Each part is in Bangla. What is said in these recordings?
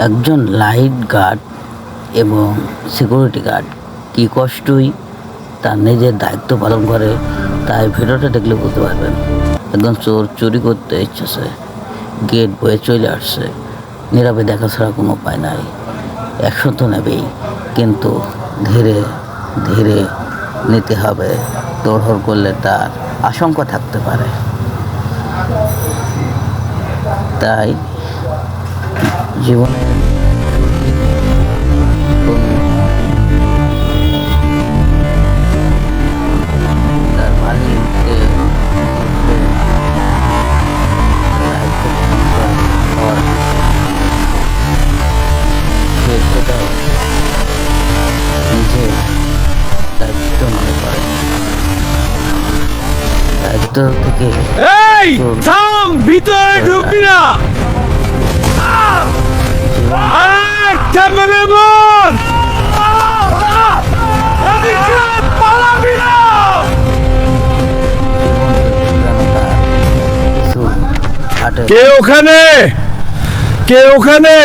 একজন লাইট গার্ড এবং সিকিউরিটি গার্ড কী কষ্টই তার নিজের দায়িত্ব পালন করে, তাই ভিডিওটা দেখলে বুঝতে পারবেন। একজন চোর চুরি করতে ইচ্ছেছে, গেট বয়ে চলে আসছে, নীরবে দেখা ছাড়া কোনো উপায় নাই। অ্যাকশন তো নেবেই, কিন্তু ধীরে ধীরে নিতে হবে। তোড়হড় করলে তার আশঙ্কা থাকতে পারে। তাই জীবনে তার মালিককে নিজে দায়িত্ব মনে করে, দায়িত্ব থেকে ভিতরে ঢুকবি না। কে ওখানে? কে ওখানে?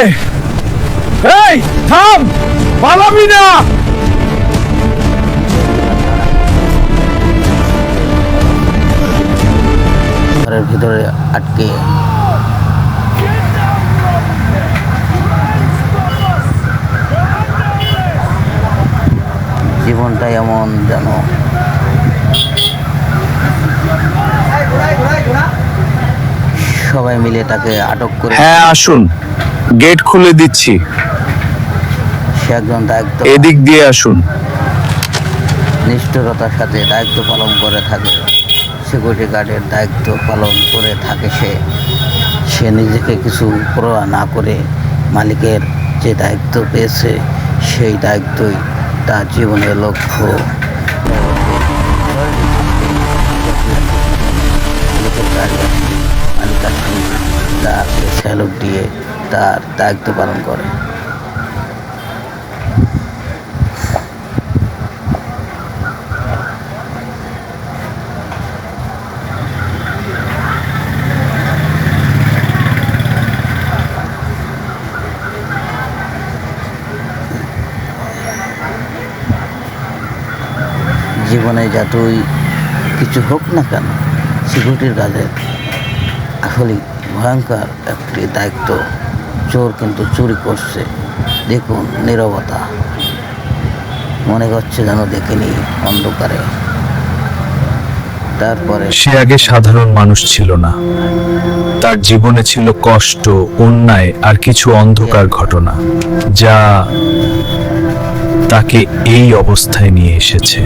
এই থাম, পালাবি না। ঘরের ভিতরে আটকে জীবনটা এমন যেন সবাই মিলে তাকে আটক করে। হ্যাঁ আসুন, গেট খুলে দিচ্ছি। সে একজন দায়িত্ব এদিক দিয়ে আসুন। নিষ্ঠুরতার সাথে দায়িত্ব পালন করে থাকে, সিকিউরিটি গার্ডের দায়িত্ব পালন করে থাকে। সে নিজেকে কিছু পরোয়া না করে মালিকের যে দায়িত্ব পেয়েছে সেই দায়িত্বই তার জীবনের লক্ষ্য। মালিক তাকে স্যালুট দিয়ে তার দায়িত্ব পালন করে। জীবনে যতই কিছু হোক না কেন, সিকিউরিটির কাজে আসলে ভয়ঙ্কর একটি দায়িত্ব। চোর কিন্তু চুরি করছে, দেখুন নীরবতা, মনে করছে যেন দেখেনি অন্ধকারে। তারপরে সে আগে সাধারণ মানুষ ছিল না, তার জীবনে ছিল কষ্ট, অন্যায় আর কিছু অন্ধকার ঘটনা, যা তাকে এই অবস্থায় নিয়ে এসেছে।